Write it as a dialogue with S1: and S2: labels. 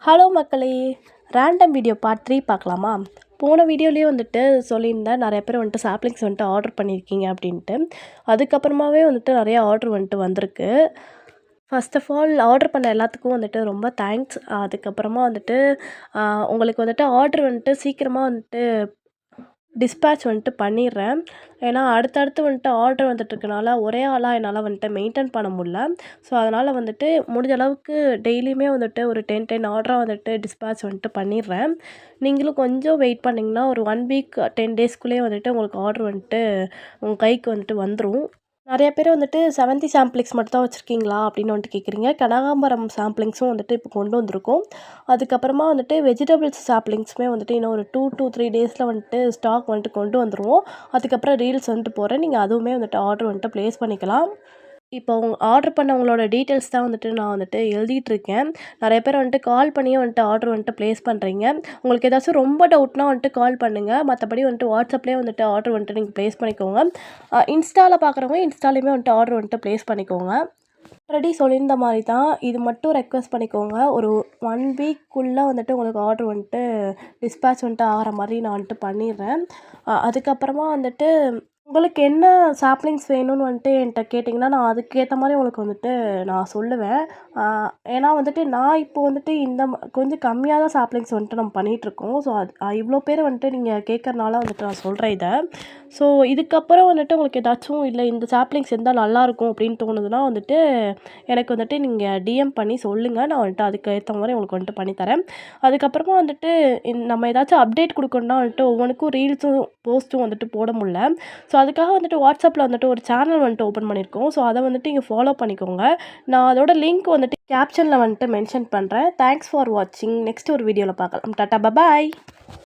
S1: Hello மக்களே! Random video part 3 பார்க்கலாமா? போன வீடியோலயே வந்துட்டு சொல்லியிருந்தேன், நெறைய பேர் வந்துட்டு சாப்லிங்ஸ் வந்துட்டு ஆர்டர் பண்ணியிருக்கீங்க அப்படின்ட்டு. அதுக்கப்புறமாவே வந்துட்டு நெறைய ஆர்டர் வந்துட்டு வந்திருக்கு. ஃபர்ஸ்ட் ஆஃப் ஆல் ஆர்டர் பண்ண எல்லாத்துக்கும் வந்துட்டு ரொம்ப தேங்க்ஸ். அதுக்கப்புறமா வந்துட்டு அ உங்களுக்கு வந்துட்டு ஆர்டர் வந்துட்டு சீக்கிரமா வந்துட்டு டிஸ்பேட்ச் வந்துட்டு பண்ணிடுறேன். ஏன்னா அடுத்தடுத்து வந்துட்டு ஆர்டர் வந்துட்டுருக்கனால, ஒரே ஆளா என்னால வந்துட்டு மெயின்டெயின் பண்ண முடில. ஸோ, அதனால வந்துட்டு முடிஞ்ச அளவுக்கு டெய்லியுமே வந்துட்டு ஒரு 10 ஆர்டரா வந்துட்டு டிஸ்பேட்ச் வந்துட்டு பண்ணிடுறேன். நீங்களும் கொஞ்சம் வெயிட் பண்ணிங்கன்னா, ஒரு 1 வீக் 10 டேஸ்க்குள்ளேயே வந்துட்டு உங்களுக்கு ஆர்டர் வந்துட்டு உங்க கைக்கு வந்துட்டு வந்துரும். நெறைய பேர் வந்துட்டு செவந்தி சாம்பிளிங்ஸ் மட்டும் தான் வச்சுருக்கீங்களா? அப்படின்னு வந்துட்டு கேட்குறீங்க. கனகாம்பரம் சாம்பிளிங்ஸும் வந்துட்டு இப்போ கொண்டு வந்திருக்கோம். அதுக்கப்புறமா வந்துட்டு வெஜிடபிள்ஸ் சாப்லிங்ஸுமே வந்துட்டு இன்னும் ஒரு 2 to 3 டேஸில் வந்துட்டு ஸ்டாக் வந்துட்டு கொண்டு வந்துருவோம். அதுக்கப்புறம் ரீல்ஸ் வந்துட்டு போடுறேன். நீங்கள் அதுவுமே வந்துட்டு ஆர்டர் வந்துட்டு ப்ளேஸ் பண்ணிக்கலாம். இப்போ ஆர்டர் பண்ணவங்களோட டீட்டெயில்ஸ் தான் வந்துட்டு நான் வந்துட்டு எழுதிட்டுருக்கேன். நெறைய பேர் வந்துட்டு கால் பண்ணியே வந்துட்டு ஆர்டர் வந்துட்டு ப்ளேஸ் பண்ணுறீங்க. உங்களுக்கு ஏதாச்சும் ரொம்ப டவுட்னா வந்துட்டு கால் பண்ணுங்க. மத்தபடி வந்துட்டு வாட்ஸ்அப்லேயே வந்துட்டு ஆர்டர் வந்துட்டு நீங்க ப்ளேஸ் பண்ணிக்கோங்க. இன்ஸ்டால பார்க்குறவங்க இன்ஸ்டாலயுமே வந்துட்டு ஆர்டர் வந்துட்டு ப்ளேஸ் பண்ணிக்கோங்க. ஆல்ரெடி சொல்லியிருந்த மாரி தான். இது மட்டும் ரெக்வெஸ்ட் பண்ணிக்கோங்க. ஒரு 1 வீக்குள்ள வந்துட்டு உங்களுக்கு ஆர்டர் வந்துட்டு டிஸ்பேட்ச் வந்துட்டு ஆகுற மாரி நான் வந்துட்டு பண்ணிடுறேன். அதுக்கப்புறமா வந்துட்டு உங்களுக்கு என்ன சாப்லிங்ஸ் வேணும்னு வந்துட்டு என்ட்ட கேட்டிங்கன்னா, நான் அதுக்கேத்த மாரி உங்களுக்கு வந்துட்டு நான் சொல்லுவேன். அ ஏன்னா வந்துட்டு நான் இப்போ வந்துட்டு கொஞ்சம் கம்மியா தான் சாப்லிங்ஸ் வந்துட்டு நம்ம பண்ணிட்டுருக்கோம். ஸோ, இவ்ளோ பேர் வந்துட்டு நீங்க கேட்கறனால வந்துட்டு நான் சொல்றேன் இத. ஸோ, இதுக்கப்புறம் வந்துட்டு உங்களுக்கு ஏதாச்சும் இல்ல இந்த சாப்லிங்ஸ் இருந்தா நல்லாயிருக்கும் அப்படின்னு தோணுதுன்னா வந்துட்டு எனக்கு வந்துட்டு நீங்க டிஎம் பண்ணி சொல்லுங்க. நான் வந்துட்டு அதுக்கு ஏத்த மாரி உங்களுக்கு வந்துட்டு பண்ணி தரேன். அதுக்கப்புறமா வந்துட்டு நம்ம ஏதாச்சும் அப்டேட் குடுக்கணும்னா வந்துட்டு ஒவ்வொன்னுக்கும் ரீல்ஸும், போஸ்ட்டும் வந்துட்டு போட முடில. ஸோ, அதுக்காக வந்துட்டு வாட்ஸ்அப்ல வந்துட்டு ஒரு சேனல் வந்துட்டு ஓப்பன் பண்ணியிருக்கோம். ஸோ, அத வந்துட்டு நீங்க ஃபாலோ பண்ணிக்கோங்க. நான் அதோட லிங்க் வந்துட்டு கேப்ஷன்ல வந்துட்டு மென்ஷன் பண்றேன். தேங்க்ஸ் ஃபார் வாட்சிங். நெக்ஸ்ட் ஒரு வீடியோல பார்க்கலாம். டாடா! பபாய்!